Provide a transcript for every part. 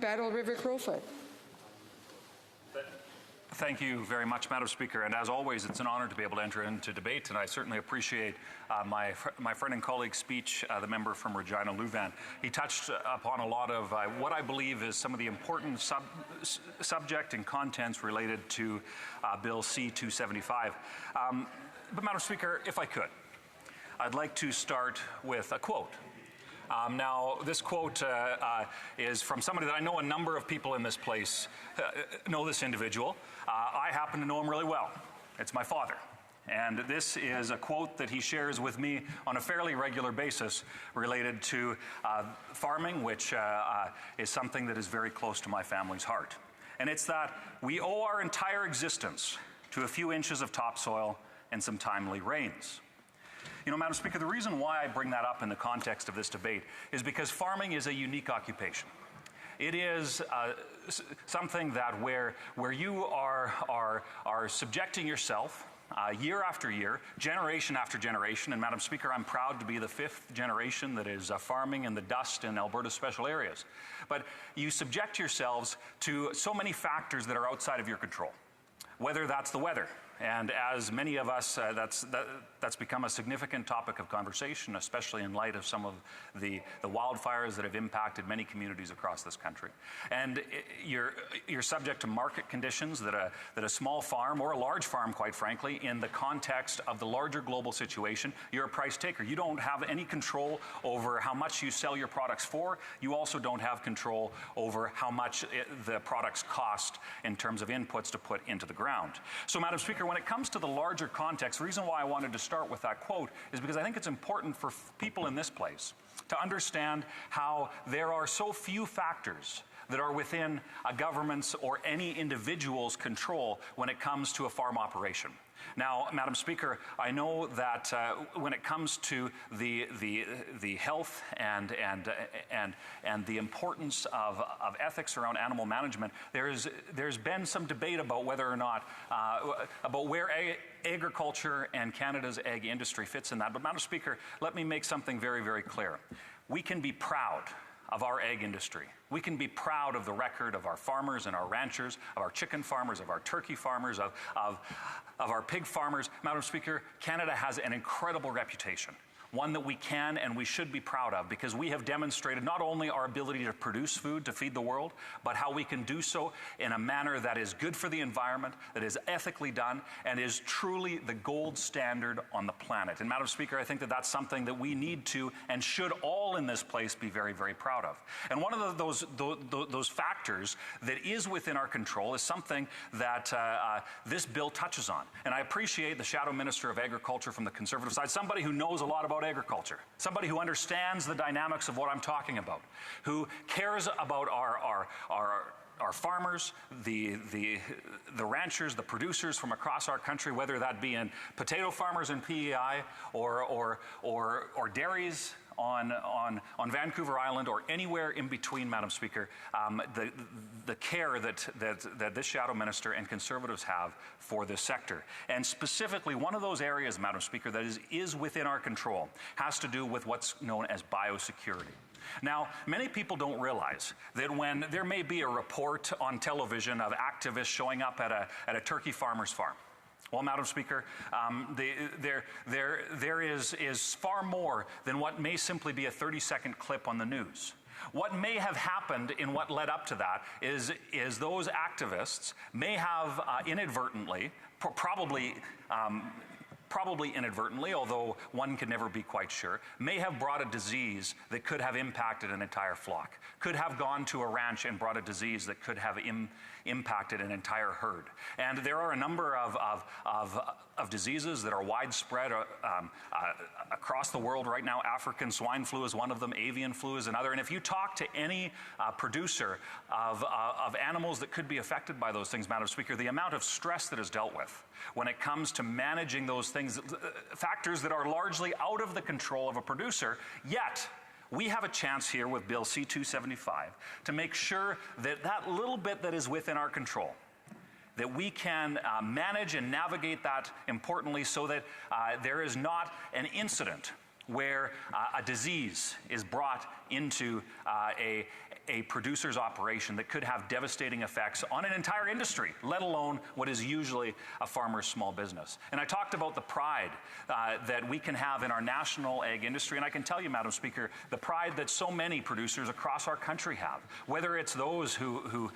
Battle River Crowfoot. Thank you very much, Madam Speaker. And as always, it's an honor to be able to enter into debate. And I certainly appreciate my friend and colleague's speech, the member from Regina Louvain. He touched upon a lot of what I believe is some of the important subject and contents related to Bill C-275. But Madam Speaker, if I could, I'd like to start with a quote. Now, this quote is from somebody that I know a number of people in this place know this individual. I happen to know him really well. It's my father. And this is a quote that he shares with me on a fairly regular basis related to farming, which is something that is very close to my family's heart. And it's that we owe our entire existence to a few inches of topsoil and some timely rains. You know, Madam Speaker, the reason why I bring that up in the context of this debate is because farming is a unique occupation. It is something that where you are subjecting yourself year after year, generation after generation, and Madam Speaker, I'm proud to be the 5th generation that is farming in the dust in Alberta's special areas. But you subject yourselves to so many factors that are outside of your control, whether that's the weather. And as many of us, that's become a significant topic of conversation, especially in light of some of the wildfires that have impacted many communities across this country. And you're subject to market conditions that a small farm, or a large farm, quite frankly, in the context of the larger global situation, you're a price taker. You don't have any control over how much you sell your products for. You also don't have control over how much the products cost in terms of inputs to put into the ground. So, Madam Speaker, when it comes to the larger context, the reason why I wanted to start with that quote is because I think it's important for people in this place to understand how there are so few factors that are within a government's or any individual's control when it comes to a farm operation. Now, Madam Speaker, I know that when it comes to the health and the importance of ethics around animal management, there's been some debate about whether or not about where agriculture and Canada's ag industry fits in that. But Madam Speaker, let me make something very, very clear. We can be proud of our ag industry. We can be proud of the record of our farmers and our ranchers, of our chicken farmers, of our turkey farmers, of our pig farmers. Madam Speaker, Canada has an incredible reputation, one that we can and we should be proud of, because we have demonstrated not only our ability to produce food to feed the world, but how we can do so in a manner that is good for the environment, that is ethically done, and is truly the gold standard on the planet. And Madam Speaker, I think that that's something that we need to and should all in this place be very, very proud of. And one of those factors that is within our control is something that this bill touches on. And I appreciate the Shadow Minister of Agriculture from the Conservative side, somebody who knows a lot about agriculture, somebody who understands the dynamics of what I'm talking about, who cares about our farmers, the ranchers, the producers from across our country, whether that be in potato farmers in PEI or dairies on Vancouver Island or anywhere in between, Madam Speaker. The care that this Shadow Minister and Conservatives have for this sector. And specifically, one of those areas, Madam Speaker, that is within our control has to do with what's known as biosecurity. Now, many people don't realize that when there may be a report on television of activists showing up at a turkey farmer's farm, well, Madam Speaker, there is far more than what may simply be a 30-second clip on the news. What may have happened in what led up to that is those activists may have inadvertently, probably inadvertently, although one can never be quite sure, may have brought a disease that could have impacted an entire flock, could have gone to a ranch and brought a disease that could have impacted an entire herd. And there are a number of diseases that are widespread across the world right now. African swine flu is one of them, avian flu is another. And if you talk to any producer of animals that could be affected by those things, Madam Speaker, the amount of stress that is dealt with when it comes to managing those things, factors that are largely out of the control of a producer, yet we have a chance here with Bill C-275 to make sure that that little bit that is within our control, that we can manage and navigate that importantly so that there is not an incident where a disease is brought into a producer's operation that could have devastating effects on an entire industry, let alone what is usually a farmer's small business. And I talked about the pride that we can have in our national ag industry, and I can tell you, Madam Speaker, the pride that so many producers across our country have, whether it's those who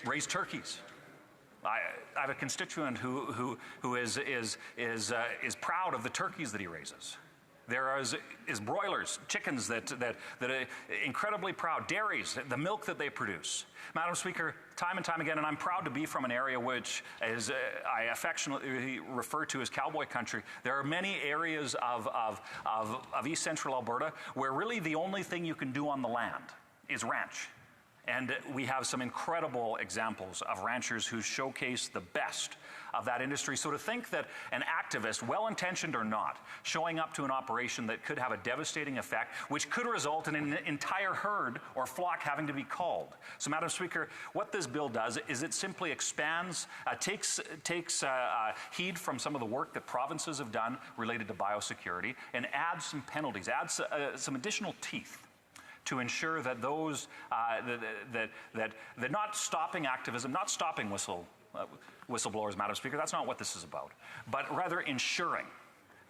raise turkeys. I have a constituent who is proud of the turkeys that he raises. There is broilers, chickens that are incredibly proud, dairies, the milk that they produce. Madam Speaker, time and time again, and I'm proud to be from an area which is I affectionately refer to as cowboy country. There are many areas of East Central Alberta where really the only thing you can do on the land is ranch. And we have some incredible examples of ranchers who showcase the best of that industry. So to think that an activist, well-intentioned or not, showing up to an operation that could have a devastating effect, which could result in an entire herd or flock having to be called. So, Madam Speaker, what this bill does is it simply expands, takes heed from some of the work that provinces have done related to biosecurity and adds some penalties, adds some additional teeth to ensure that those that not stopping activism, not stopping whistleblowers, Madam Speaker, that's not what this is about, but rather ensuring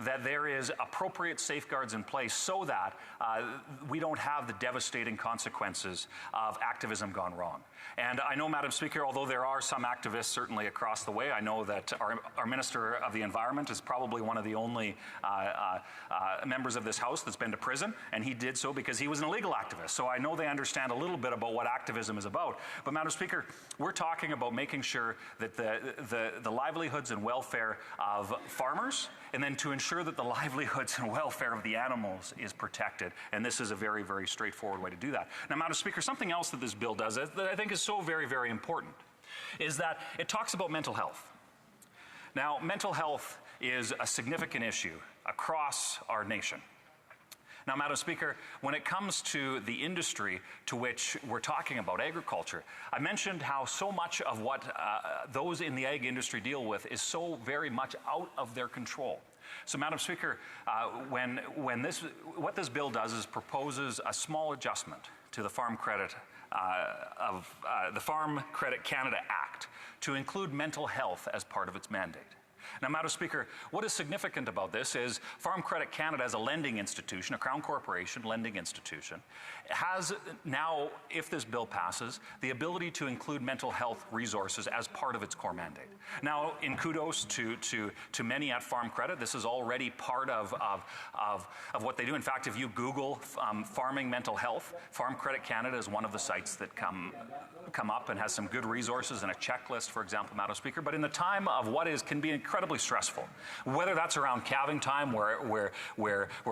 that there is appropriate safeguards in place so that we don't have the devastating consequences of activism gone wrong. And I know, Madam Speaker, although there are some activists certainly across the way, I know that our Minister of the Environment is probably one of the only members of this House that's been to prison, and he did so because he was an illegal activist. So I know they understand a little bit about what activism is about. But, Madam Speaker, we're talking about making sure that the livelihoods and welfare of farmers, and then to ensure that the livelihoods and welfare of the animals is protected. And this is a very, very straightforward way to do that. Now, Madam Speaker, something else that this bill does that I think is so very, very important is that it talks about mental health. Now, mental health is a significant issue across our nation. Now, Madam Speaker, when it comes to the industry to which we're talking about, agriculture, I mentioned how so much of what those in the ag industry deal with is so very much out of their control. So, Madam Speaker, what this bill does is proposes a small adjustment to the Farm Credit the Farm Credit Canada Act to include mental health as part of its mandate. Now, Madam Speaker, what is significant about this is Farm Credit Canada, as a lending institution, a Crown Corporation lending institution, has now, if this bill passes, the ability to include mental health resources as part of its core mandate. Now, in kudos to many at Farm Credit, this is already part of what they do. In fact, if you Google farming mental health, Farm Credit Canada is one of the sites that come up and has some good resources and a checklist, for example, Madam Speaker. But in the time of what can be incredibly stressful, whether that's around calving time where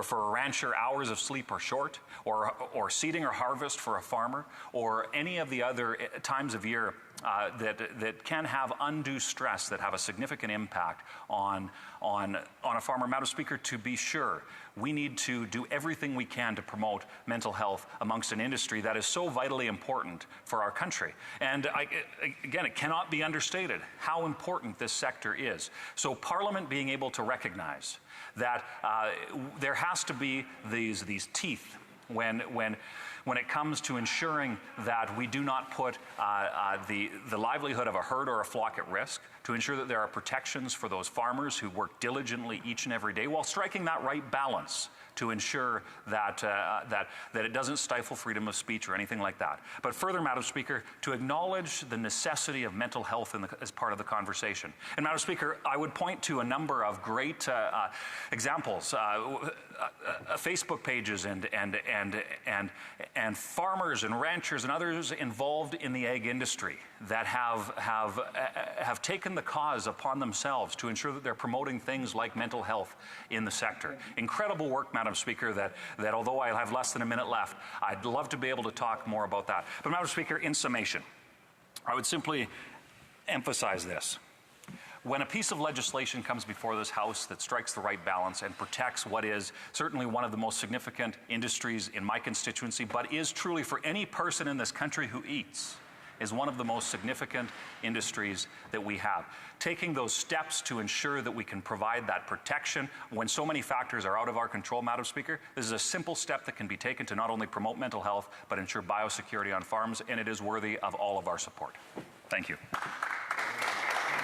for a rancher hours of sleep are short, or seeding or harvest for a farmer, or any of the other times of year that can have undue stress that have a significant impact on a farmer. Madam Speaker, to be sure, we need to do everything we can to promote mental health amongst an industry that is so vitally important for our country. And again, it cannot be understated how important this sector is. So Parliament being able to recognize that there has to be these teeth when it comes to ensuring that we do not put the livelihood of a herd or a flock at risk, to ensure that there are protections for those farmers who work diligently each and every day while striking that right balance to ensure that it doesn't stifle freedom of speech or anything like that. But further, Madam Speaker, to acknowledge the necessity of mental health as part of the conversation. And Madam Speaker, I would point to a number of great examples, Facebook pages and farmers and ranchers and others involved in the ag industry that have taken the cause upon themselves to ensure that they're promoting things like mental health in the sector. Incredible work, Madam Speaker, that although I have less than a minute left, I'd love to be able to talk more about that. But Madam Speaker, in summation, I would simply emphasize this. When a piece of legislation comes before this House that strikes the right balance and protects what is certainly one of the most significant industries in my constituency, but is truly for any person in this country who eats, is one of the most significant industries that we have. Taking those steps to ensure that we can provide that protection when so many factors are out of our control, Madam Speaker, this is a simple step that can be taken to not only promote mental health, but ensure biosecurity on farms, and it is worthy of all of our support. Thank you.